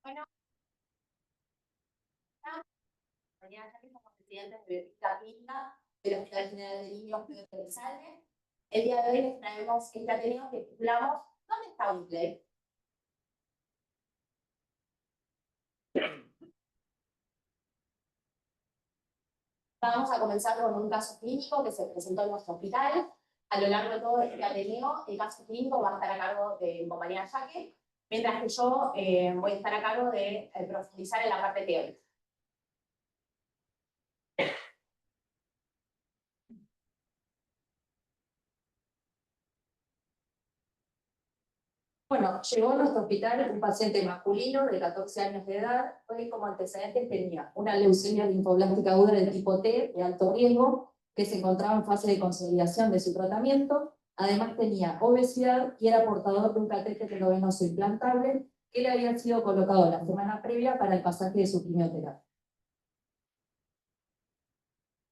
Bueno, mañana ya que somos presidentes de Biblioteca Clínica del Hospital General de Niños Pedro Elizalde. El día de hoy les traemos este Ateneo que titulamos ¿Dónde está Whitley? Vamos a comenzar con un caso clínico que se presentó en nuestro hospital. A lo largo de todo este Ateneo, el caso clínico va a estar a cargo de mi compañera Jaque, mientras que yo voy a estar a cargo de profundizar en la parte teórica. Bueno, llegó a nuestro hospital un paciente masculino de 14 años de edad, que como antecedentes tenía una leucemia linfoblástica aguda del tipo T de alto riesgo, que se encontraba en fase de consolidación de su tratamiento. Además tenía obesidad y era portador de un catéter endovenoso implantable que le había sido colocado la semana previa para el pasaje de su quimioterapia.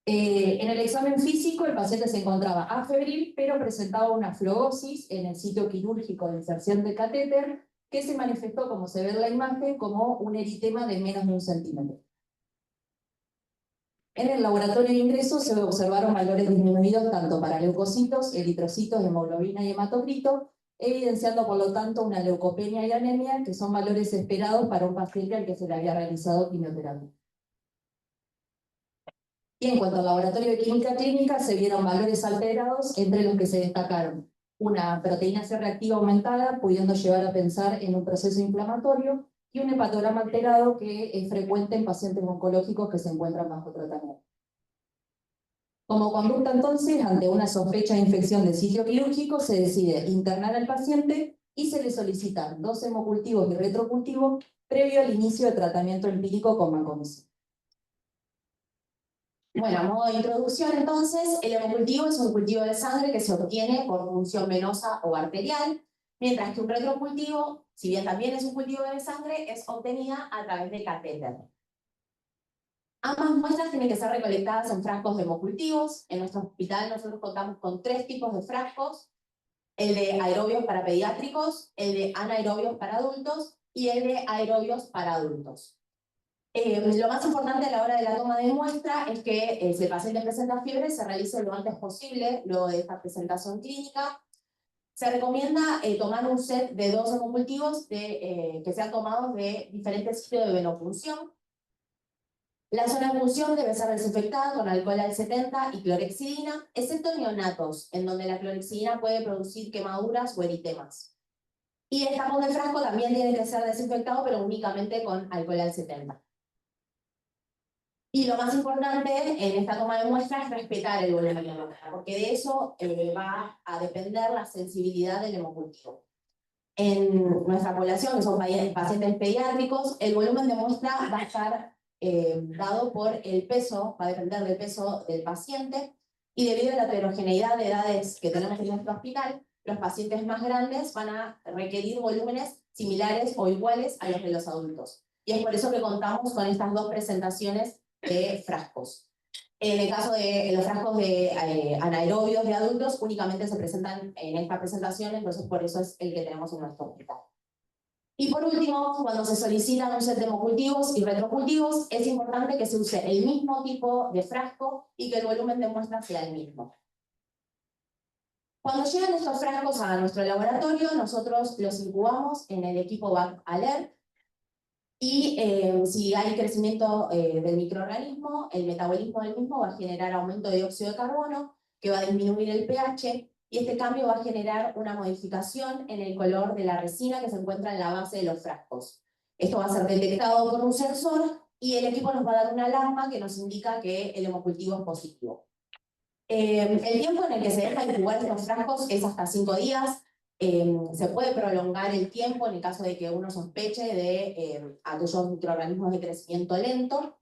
En el examen físico, el paciente se encontraba afebril, pero presentaba una flebosis en el sitio quirúrgico de inserción del catéter, que se manifestó, como se ve en la imagen, como un eritema de menos de 1 centímetro. En el laboratorio de ingreso se observaron valores disminuidos tanto para leucocitos, eritrocitos, hemoglobina y hematocrito, evidenciando por lo tanto una leucopenia y anemia, que son valores esperados para un paciente al que se le había realizado quimioterapia. Y en cuanto al laboratorio de química clínica, se vieron valores alterados, entre los que se destacaron una proteína C reactiva aumentada, pudiendo llevar a pensar en un proceso inflamatorio, y un hepatograma alterado que es frecuente en pacientes oncológicos que se encuentran bajo tratamiento. Como conducta entonces, ante una sospecha de infección del sitio quirúrgico, se decide internar al paciente y se le solicitan 2 hemocultivos y retrocultivos previo al inicio de tratamiento empírico con vancomicina. Bueno, a modo de introducción entonces, el hemocultivo es un cultivo de sangre que se obtiene por punción venosa o arterial, mientras que un retrocultivo, si bien también es un cultivo de sangre, es obtenida a través del catéter. Ambas muestras tienen que ser recolectadas en frascos de hemocultivos. En nuestro hospital nosotros contamos con 3 tipos de frascos: el de aerobios para pediátricos, el de anaerobios para adultos y el de aerobios para adultos. Lo más importante a la hora de la toma de muestra es que si el paciente presenta fiebre, se realice lo antes posible, luego de esta presentación clínica. Se recomienda tomar un set de 2 hemocultivos que sean tomados de diferentes sitios de venopunción. La zona de punción debe ser desinfectada con alcohol al 70 y clorexidina, excepto neonatos, en donde la clorexidina puede producir quemaduras o eritemas. Y el tapón del frasco también tiene que ser desinfectado, pero únicamente con alcohol al 70. Y lo más importante en esta toma de muestra es respetar el volumen de muestra, porque de eso va a depender la sensibilidad del hemocultivo. En nuestra población, que son pacientes pediátricos, el volumen de muestra va a estar dado por el peso, va a depender del peso del paciente, y debido a la heterogeneidad de edades que tenemos en nuestro hospital, los pacientes más grandes van a requerir volúmenes similares o iguales a los de los adultos. Y es por eso que contamos con estas 2 presentaciones de frascos. En el caso de los frascos de anaerobios de adultos, únicamente se presentan en esta presentación, entonces por eso es el que tenemos en nuestro hospital. Y por último, cuando se solicitan un set de hemocultivos y retrocultivos, es importante que se use el mismo tipo de frasco y que el volumen de muestra sea el mismo. Cuando llegan estos frascos a nuestro laboratorio, nosotros los incubamos en el equipo BAC-ALERT, Y si hay crecimiento del microorganismo, el metabolismo del mismo va a generar aumento de dióxido de carbono, que va a disminuir el pH, y este cambio va a generar una modificación en el color de la resina que se encuentra en la base de los frascos. Esto va a ser detectado por un sensor y el equipo nos va a dar una alarma que nos indica que el hemocultivo es positivo. El tiempo en el que se deja de jugar estos frascos es hasta 5 días. Se puede prolongar el tiempo en el caso de que uno sospeche de aquellos microorganismos de crecimiento lento.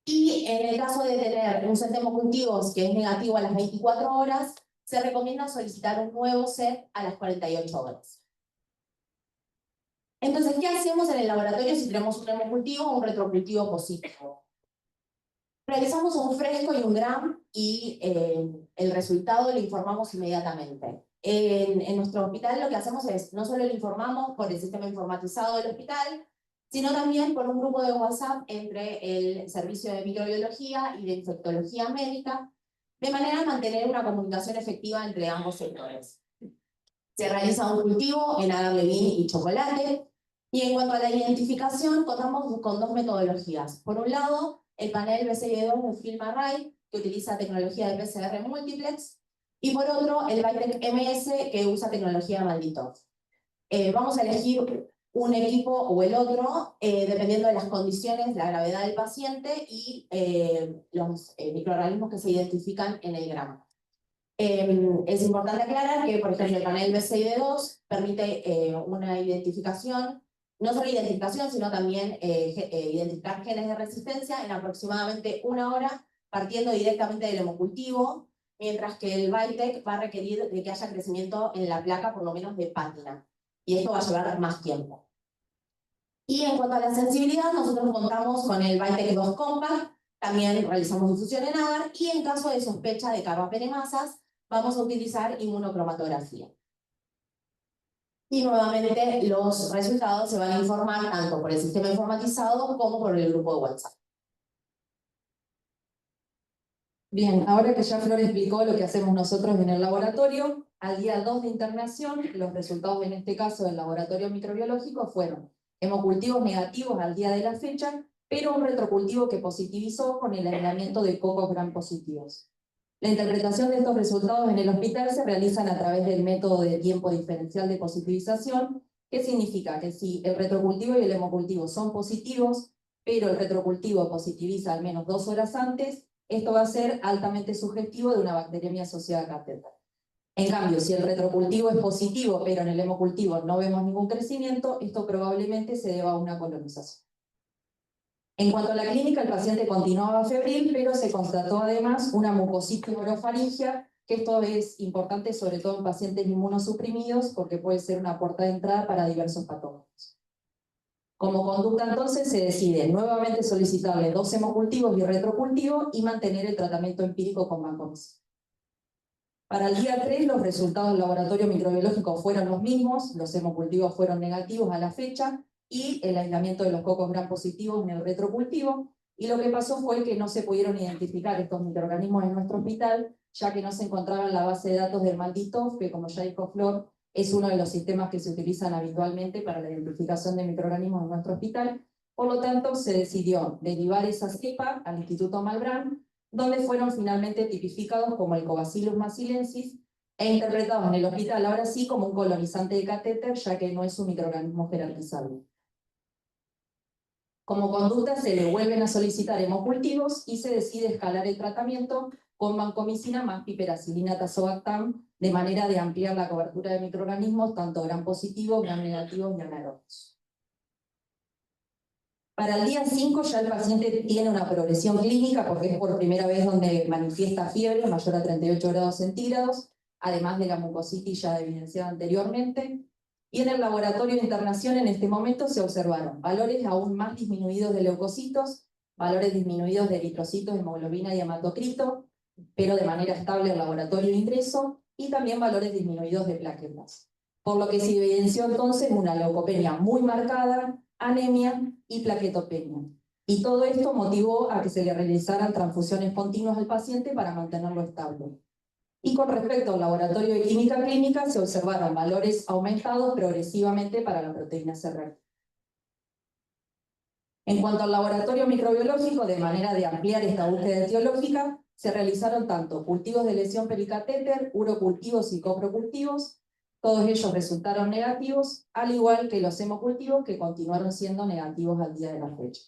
Y en el caso de tener un set de hemocultivos que es negativo a las 24 horas, se recomienda solicitar un nuevo set a las 48 horas. Entonces, ¿qué hacemos en el laboratorio si tenemos un hemocultivo o un retrocultivo positivo? Realizamos un fresco y un gram y el resultado lo informamos inmediatamente. En nuestro hospital lo que hacemos es, no solo lo informamos por el sistema informatizado del hospital, sino también por un grupo de WhatsApp entre el servicio de microbiología y de infectología médica, de manera a mantener una comunicación efectiva entre ambos sectores. Se realiza un cultivo en agave y chocolate, y en cuanto a la identificación, contamos con dos metodologías. Por un lado, el panel BCI2 de FilmArray, que utiliza tecnología de PCR multiplex, y por otro, el VITEC MS, que usa tecnología Malditov. Vamos a elegir un equipo o el otro, dependiendo de las condiciones, la gravedad del paciente y los microorganismos que se identifican en el gramo. Es importante aclarar que, por ejemplo, el panel BCID2 permite una identificación, no solo identificación, sino también identificar genes de resistencia en aproximadamente 1 hora, partiendo directamente del hemocultivo, mientras que el VITEC va a requerir de que haya crecimiento en la placa, por lo menos de pátina, y esto va a llevar más tiempo. Y en cuanto a la sensibilidad, nosotros contamos con el VITEC 2 Compact, también realizamos difusión en agar, y en caso de sospecha de carbapenemasas, vamos a utilizar inmunocromatografía. Y nuevamente los resultados se van a informar tanto por el sistema informatizado como por el grupo de WhatsApp. Bien, ahora que ya Flor explicó lo que hacemos nosotros en el laboratorio, al día 2 de internación, los resultados en este caso del laboratorio microbiológico fueron hemocultivos negativos al día de la fecha, pero un retrocultivo que positivizó con el aislamiento de cocos gram positivos. La interpretación de estos resultados en el hospital se realizan a través del método de tiempo diferencial de positivización, que significa que si el retrocultivo y el hemocultivo son positivos, pero el retrocultivo positiviza al menos 2 horas antes, esto va a ser altamente sugestivo de una bacteriemia asociada a catéter. En cambio, si el retrocultivo es positivo, pero en el hemocultivo no vemos ningún crecimiento, esto probablemente se deba a una colonización. En cuanto a la clínica, el paciente continuaba febril, pero se constató además una mucositis orofaringia, que esto es importante sobre todo en pacientes inmunosuprimidos, porque puede ser una puerta de entrada para diversos patógenos. Como conducta entonces se decide nuevamente solicitarle 2 hemocultivos y retrocultivo y mantener el tratamiento empírico con vancomicina. Para el día 3 los resultados del laboratorio microbiológico fueron los mismos, los hemocultivos fueron negativos a la fecha y el aislamiento de los cocos gram positivos en el retrocultivo, y lo que pasó fue que no se pudieron identificar estos microorganismos en nuestro hospital, ya que no se encontraba en la base de datos del Malditov, que como ya dijo Flor, es uno de los sistemas que se utilizan habitualmente para la identificación de microorganismos en nuestro hospital. Por lo tanto, se decidió derivar esa cepa al Instituto Malbrán, donde fueron finalmente tipificados como el Cobacillus massilensis e interpretados en el hospital ahora sí como un colonizante de catéter, ya que no es un microorganismo jerarquizable. Como conducta se le vuelven a solicitar hemocultivos y se decide escalar el tratamiento con vancomicina más piperacilina tazobactam, de manera de ampliar la cobertura de microorganismos, tanto gram positivos, gram negativos y anaerobios. Para el día 5 ya el paciente tiene una progresión clínica, porque es por primera vez donde manifiesta fiebre mayor a 38 grados centígrados, además de la mucositis ya evidenciada anteriormente. Y en el laboratorio de internación en este momento se observaron valores aún más disminuidos de leucocitos, valores disminuidos de eritrocitos, hemoglobina y hematocrito, pero de manera estable en laboratorio de ingreso, y también valores disminuidos de plaquetas. Por lo que se evidenció entonces una leucopenia muy marcada, anemia y plaquetopenia. Y todo esto motivó a que se le realizaran transfusiones continuas al paciente para mantenerlo estable. Y con respecto al laboratorio de química clínica, se observaron valores aumentados progresivamente para la proteína C reactiva. En cuanto al laboratorio microbiológico, de manera de ampliar esta búsqueda etiológica, se realizaron tanto cultivos de lesión pericatéter, urocultivos y coprocultivos. Todos ellos resultaron negativos, al igual que los hemocultivos que continuaron siendo negativos al día de la fecha.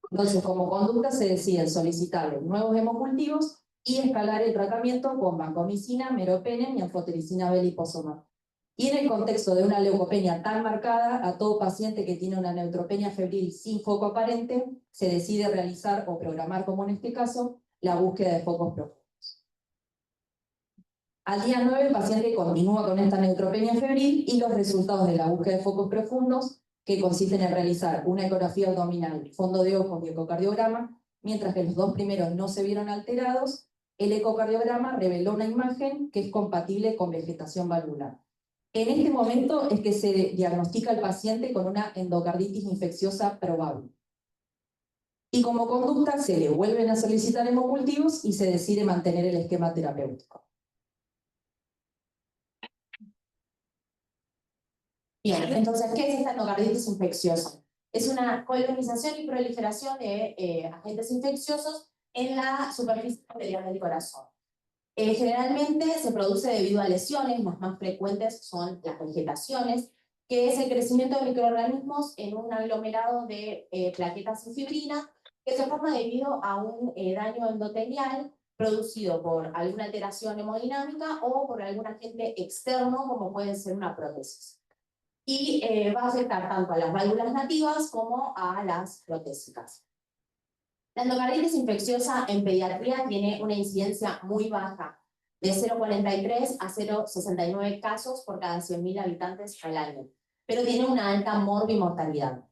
Entonces, como conducta se deciden solicitar nuevos hemocultivos y escalar el tratamiento con vancomicina, meropenem y anfotericina B liposomal. Y en el contexto de una leucopenia tan marcada, a todo paciente que tiene una neutropenia febril sin foco aparente, se decide realizar o programar, como en este caso, la búsqueda de focos profundos. Al día 9, el paciente continúa con esta neutropenia febril y los resultados de la búsqueda de focos profundos, que consisten en realizar una ecografía abdominal, fondo de ojos y ecocardiograma, mientras que los dos primeros no se vieron alterados, el ecocardiograma reveló una imagen que es compatible con vegetación valvular. En este momento es que se diagnostica al paciente con una endocarditis infecciosa probable. Y como conducta se le vuelven a solicitar hemocultivos y se decide mantener el esquema terapéutico. Bien, entonces, ¿qué es esta endocarditis infecciosa? Es una colonización y proliferación de agentes infecciosos en la superficie arterial del corazón. Generalmente se produce debido a lesiones, las más frecuentes son las vegetaciones, que es el crecimiento de microorganismos en un aglomerado de plaquetas y fibrina, que se forma debido a un daño endotelial producido por alguna alteración hemodinámica o por algún agente externo, como puede ser una prótesis. Y va a afectar tanto a las válvulas nativas como a las protésicas. La endocarditis infecciosa en pediatría tiene una incidencia muy baja, de 0,43 a 0,69 casos por cada 100.000 habitantes al año, pero tiene una alta morbimortalidad.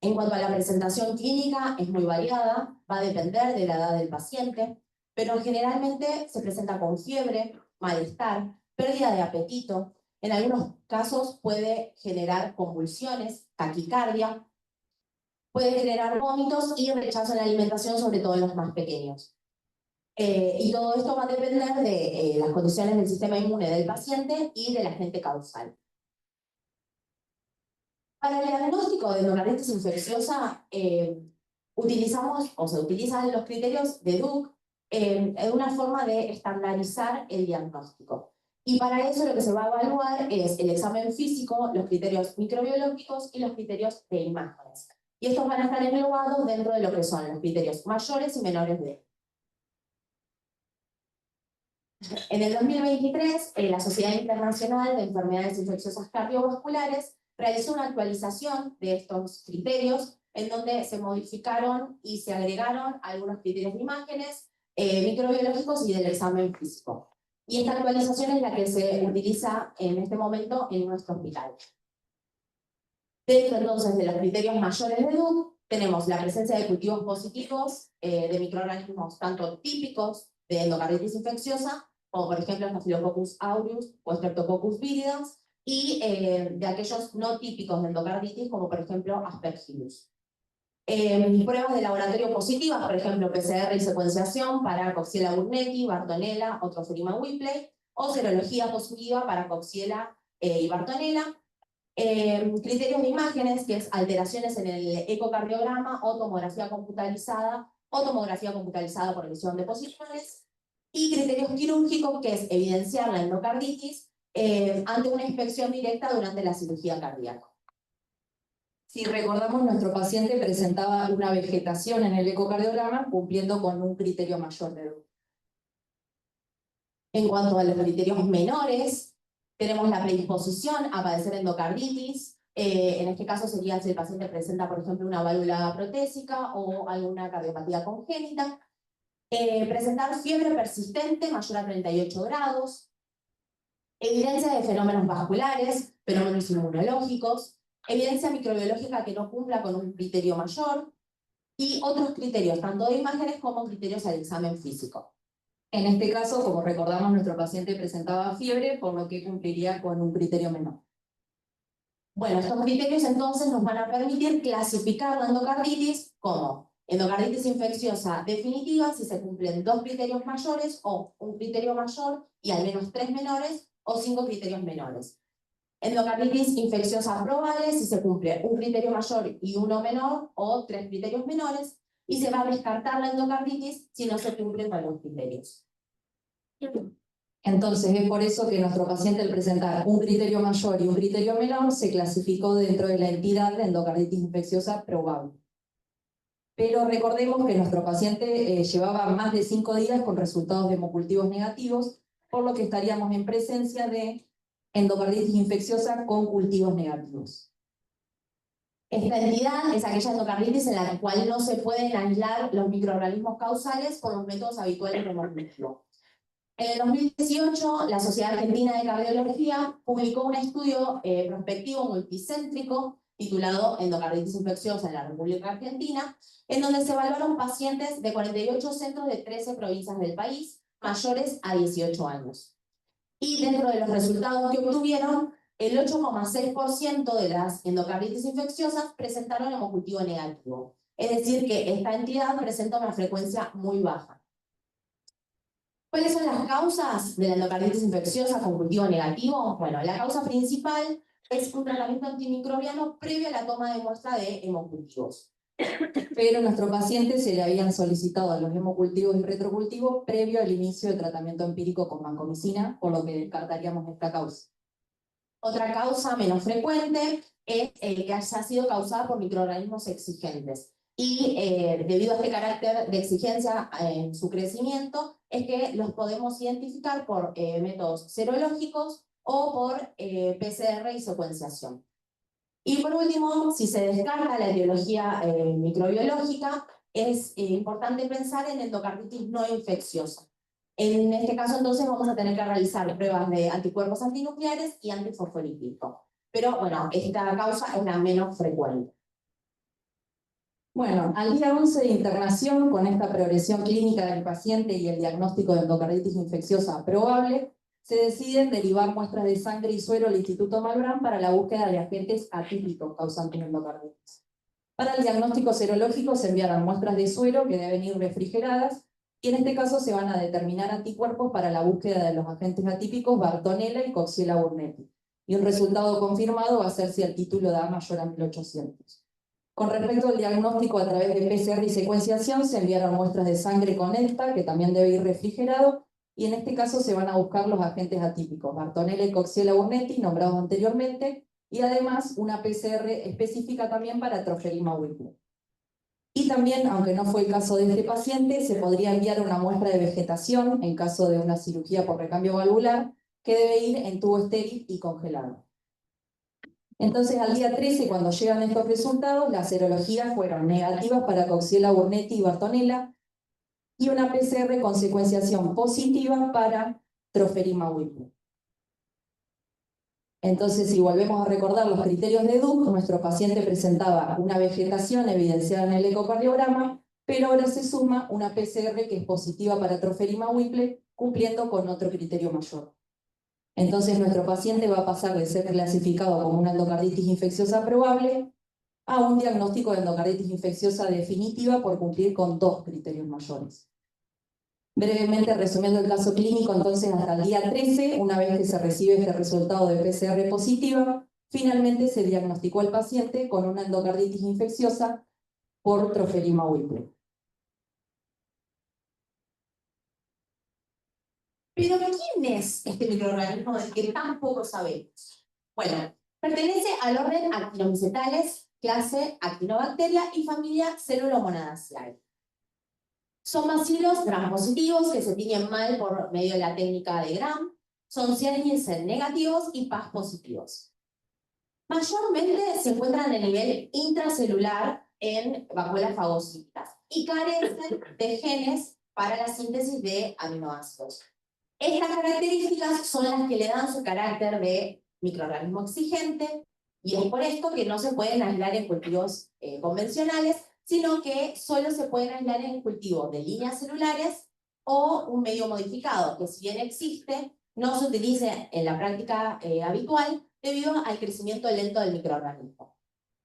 En cuanto a la presentación clínica, es muy variada, va a depender de la edad del paciente, pero generalmente se presenta con fiebre, malestar, pérdida de apetito. En algunos casos puede generar convulsiones, taquicardia, puede generar vómitos y rechazo en la alimentación, sobre todo en los más pequeños. Y todo esto va a depender de las condiciones del sistema inmune del paciente y del agente causal. Para el diagnóstico de endocarditis infecciosa, utilizamos o se utilizan los criterios de Duke en una forma de estandarizar el diagnóstico. Y para eso lo que se va a evaluar es el examen físico, los criterios microbiológicos y los criterios de imágenes. Y estos van a estar englobados dentro de lo que son los criterios mayores y menores de. En el 2023, la Sociedad Internacional de Enfermedades Infecciosas Cardiovasculares realizó una actualización de estos criterios en donde se modificaron y se agregaron algunos criterios de imágenes, microbiológicos y del examen físico. Y esta actualización es la que se utiliza en este momento en nuestro hospital. Dentro entonces de los criterios mayores de Duke, tenemos la presencia de cultivos positivos de microorganismos tanto típicos de endocarditis infecciosa, como por ejemplo Staphylococcus aureus o Streptococcus viridans, y de aquellos no típicos de endocarditis, como por ejemplo Aspergillus. Pruebas de laboratorio positivas, por ejemplo PCR y secuenciación para Coxiella burnetii, Bartonella o Trophilima whippley, o serología positiva para Coxiella y Bartonella. Criterios de imágenes, que es alteraciones en el ecocardiograma o tomografía computarizada por lesión de posiciones, y criterios quirúrgicos, que es evidenciar la endocarditis ante una inspección directa durante la cirugía cardíaca. Si recordamos, nuestro paciente presentaba una vegetación en el ecocardiograma cumpliendo con un criterio mayor de Duke. En cuanto a los criterios menores, tenemos la predisposición a padecer endocarditis. En este caso sería si el paciente presenta, por ejemplo, una válvula protésica o alguna cardiopatía congénita. Presentar fiebre persistente mayor a 38 grados. Evidencia de fenómenos vasculares, fenómenos inmunológicos. Evidencia microbiológica que no cumpla con un criterio mayor. Y otros criterios, tanto de imágenes como criterios al examen físico. En este caso, como recordamos, nuestro paciente presentaba fiebre, por lo que cumpliría con un criterio menor. Bueno, estos criterios entonces nos van a permitir clasificar la endocarditis como endocarditis infecciosa definitiva si se cumplen 2 criterios mayores o un criterio mayor y al menos 3 menores o 5 criterios menores. Endocarditis infecciosa probable si se cumple un criterio mayor y uno menor, o 3 criterios menores, y se va a descartar la endocarditis si no se cumplen con los criterios. Entonces es por eso que nuestro paciente, al presentar un criterio mayor y un criterio menor, se clasificó dentro de la entidad de endocarditis infecciosa probable. Pero recordemos que nuestro paciente llevaba más de 5 días con resultados de hemocultivos negativos, por lo que estaríamos en presencia de endocarditis infecciosa con cultivos negativos. Esta entidad es aquella endocarditis en la cual no se pueden aislar los microorganismos causales por los métodos habituales de hemocultivo. En el 2018, la Sociedad Argentina de Cardiología publicó un estudio prospectivo multicéntrico titulado Endocarditis infecciosa en la República Argentina, en donde se evaluaron pacientes de 48 centros de 13 provincias del país, mayores a 18 años. Y dentro de los resultados que obtuvieron, el 8,6% de las endocarditis infecciosas presentaron hemocultivo negativo. Es decir, que esta entidad presenta una frecuencia muy baja. ¿Cuáles son las causas de la endocarditis infecciosa con cultivo negativo? Bueno, la causa principal es un tratamiento antimicrobiano previo a la toma de muestra de hemocultivos. Pero a nuestro paciente se le habían solicitado los hemocultivos y retrocultivos previo al inicio del tratamiento empírico con vancomicina, por lo que descartaríamos esta causa. Otra causa menos frecuente es que haya sido causada por microorganismos exigentes. Y debido a este carácter de exigencia en su crecimiento, es que los podemos identificar por métodos serológicos o por PCR y secuenciación. Y por último, si se descarta la etiología microbiológica, es importante pensar en endocarditis no infecciosa. En este caso, entonces, vamos a tener que realizar pruebas de anticuerpos antinucleares y antifosfolípico. Pero, bueno, esta causa es la menos frecuente. Bueno, al día 11 de internación, con esta progresión clínica del paciente y el diagnóstico de endocarditis infecciosa probable, se deciden derivar muestras de sangre y suero al Instituto Malbrán para la búsqueda de agentes atípicos causantes de endocarditis. Para el diagnóstico serológico se enviaron muestras de suero que deben ir refrigeradas, y en este caso se van a determinar anticuerpos para la búsqueda de los agentes atípicos Bartonella y Coxiella burnetii. Y un resultado confirmado va a ser si el título da mayor a 1800. Con respecto al diagnóstico a través de PCR y secuenciación, se enviaron muestras de sangre con ELTA, que también debe ir refrigerado, y en este caso se van a buscar los agentes atípicos, Bartonella y Coxiella burnetii, nombrados anteriormente, y además una PCR específica también para Troferima wickey. Y también, aunque no fue el caso de este paciente, se podría enviar una muestra de vegetación en caso de una cirugía por recambio valvular, que debe ir en tubo estéril y congelado. Entonces, al día 13, cuando llegan estos resultados, las serologías fueron negativas para Coxiella burnetii y Bartonella, y una PCR con secuenciación positiva para Troferima wickey. Entonces, si volvemos a recordar los criterios de Duke, nuestro paciente presentaba una vegetación evidenciada en el ecocardiograma, pero ahora se suma una PCR que es positiva para Troferima wickey, cumpliendo con otro criterio mayor. Entonces, nuestro paciente va a pasar de ser clasificado como una endocarditis infecciosa probable a un diagnóstico de endocarditis infecciosa definitiva por cumplir con 2 criterios mayores. Brevemente resumiendo el caso clínico, entonces hasta el día 13, una vez que se recibe este resultado de PCR positiva, finalmente se diagnosticó al paciente con una endocarditis infecciosa por Troferima wickey. Pero ¿quién es este microorganismo del que tampoco sabemos? Bueno, pertenece al orden Actinomycetales, clase Actinobacteria y familia Cellulomonadaceae. Son bacilos gram positivos que se tiñen mal por medio de la técnica de Gram, son Nielsen negativos y Paz positivos. Mayormente se encuentran en nivel intracelular en vacuolas fagocíticas y carecen de genes para la síntesis de aminoácidos. Estas características son las que le dan su carácter de microorganismo exigente, y es por esto que no se pueden aislar en cultivos convencionales, sino que solo se pueden aislar en cultivos de líneas celulares o un medio modificado, que si bien existe, no se utiliza en la práctica habitual debido al crecimiento lento del microorganismo.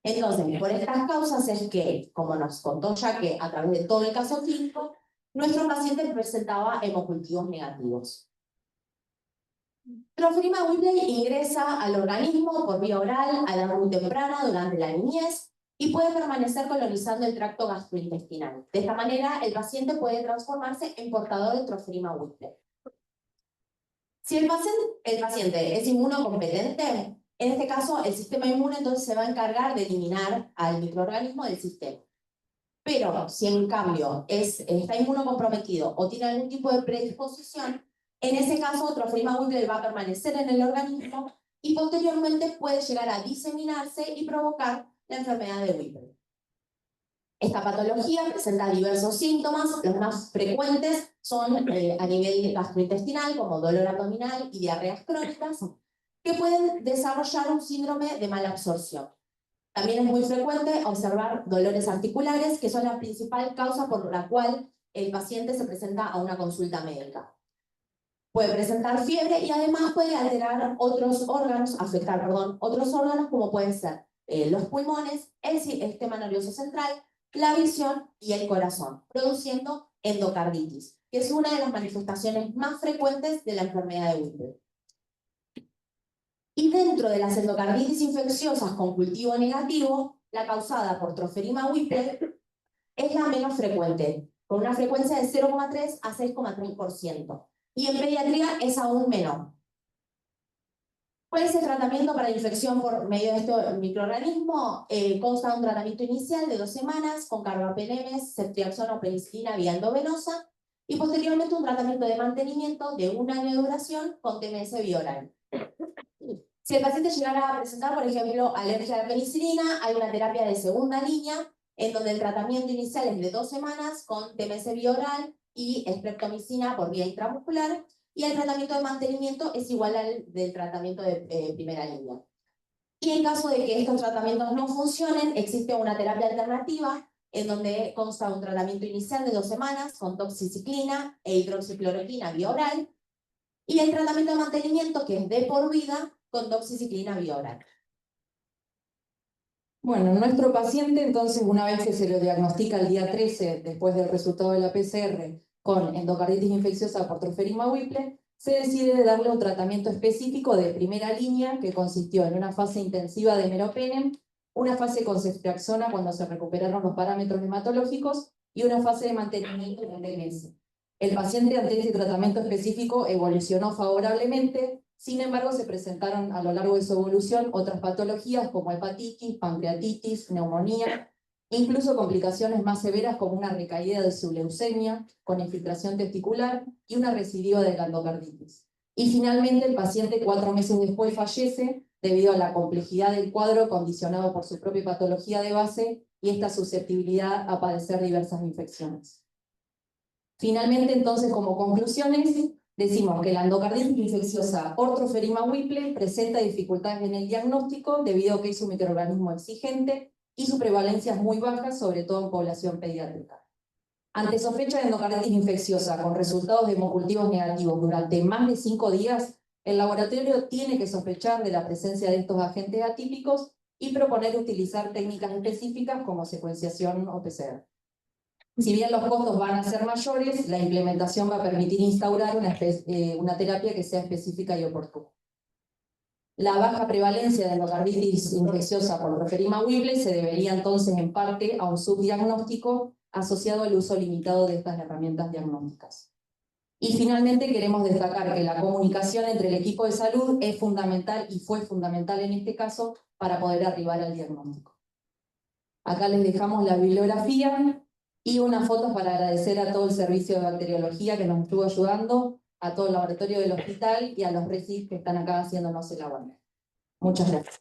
Entonces, por estas causas es que, como nos contó ya que a través de todo el caso clínico, nuestro paciente presentaba hemocultivos negativos. Trophima Whippley ingresa al organismo por vía oral a edad muy temprana durante la niñez y puede permanecer colonizando el tracto gastrointestinal. De esta manera, el paciente puede transformarse en portador de Trophima Whippley. Si el paciente es inmunocompetente, en este caso el sistema inmune entonces se va a encargar de eliminar al microorganismo del sistema. Pero si en cambio está inmunocomprometido o tiene algún tipo de predisposición, en ese caso Trophima Whippley va a permanecer en el organismo y posteriormente puede llegar a diseminarse y provocar la enfermedad de Whippley. Esta patología presenta diversos síntomas, los más frecuentes son a nivel gastrointestinal, como dolor abdominal y diarreas crónicas, que pueden desarrollar un síndrome de mala absorción. También es muy frecuente observar dolores articulares, que son la principal causa por la cual el paciente se presenta a una consulta médica. Puede presentar fiebre y además puede alterar otros órganos, otros órganos como pueden ser los pulmones, el sistema nervioso central, la visión y el corazón, produciendo endocarditis, que es una de las manifestaciones más frecuentes de la enfermedad de Whippley. Y dentro de las endocarditis infecciosas con cultivo negativo, la causada por Trophima Whippley es la menos frecuente, con una frecuencia de 0,3 a 6,3%. Y en pediatría es aún menor. ¿Cuál es el tratamiento para la infección por medio de este microorganismo? Consta de un tratamiento inicial de 2 semanas con carbapenemes, ceftriaxona o penicilina vía endovenosa y posteriormente un tratamiento de mantenimiento de 1 año de duración con TMS vía oral. Si el paciente llegara a presentar, por ejemplo, alergia a la penicilina, hay una terapia de segunda línea en donde el tratamiento inicial es de 2 semanas con TMS vía oral y streptomicina por vía intramuscular, y el tratamiento de mantenimiento es igual al del tratamiento de primera línea. Y en caso de que estos tratamientos no funcionen, existe una terapia alternativa en donde consta un tratamiento inicial de 2 semanas con doxiciclina e hidroxicloroquina vía oral, y el tratamiento de mantenimiento, que es de por vida, con doxiciclina vía oral. Bueno, nuestro paciente, entonces, una vez que se lo diagnostica el día 13, después del resultado de la PCR, con endocarditis infecciosa por Trophima Whippley, se decide darle un tratamiento específico de primera línea que consistió en una fase intensiva de meropenem, una fase con ceftriaxona cuando se recuperaron los parámetros hematológicos y una fase de mantenimiento de 3 meses. El paciente ante este tratamiento específico evolucionó favorablemente. Sin embargo, se presentaron a lo largo de su evolución otras patologías como hepatitis, pancreatitis, neumonía, incluso complicaciones más severas como una recaída de su leucemia con infiltración testicular y una recidiva de la endocarditis. Y finalmente el paciente 4 meses después fallece debido a la complejidad del cuadro condicionado por su propia patología de base y esta susceptibilidad a padecer diversas infecciones. Finalmente, entonces, como conclusiones, decimos que la endocarditis infecciosa por Trophima Whippley presenta dificultades en el diagnóstico debido a que es un microorganismo exigente y su prevalencia es muy baja, sobre todo en población pediátrica. Ante sospecha de endocarditis infecciosa con resultados de hemocultivos negativos durante más de 5 días, el laboratorio tiene que sospechar de la presencia de estos agentes atípicos y proponer utilizar técnicas específicas como secuenciación o PCR. Si bien los costos van a ser mayores, la implementación va a permitir instaurar una terapia que sea específica y oportuna. La baja prevalencia de endocarditis infecciosa por Trophima Whippley se debería entonces en parte a un subdiagnóstico asociado al uso limitado de estas herramientas diagnósticas. Y finalmente queremos destacar que la comunicación entre el equipo de salud es fundamental y fue fundamental en este caso para poder arribar al diagnóstico. Acá les dejamos la bibliografía y unas fotos para agradecer a todo el servicio de bacteriología que nos estuvo ayudando, a todo el laboratorio del hospital y a los RECIF que están acá haciéndonos el aguante. Muchas gracias.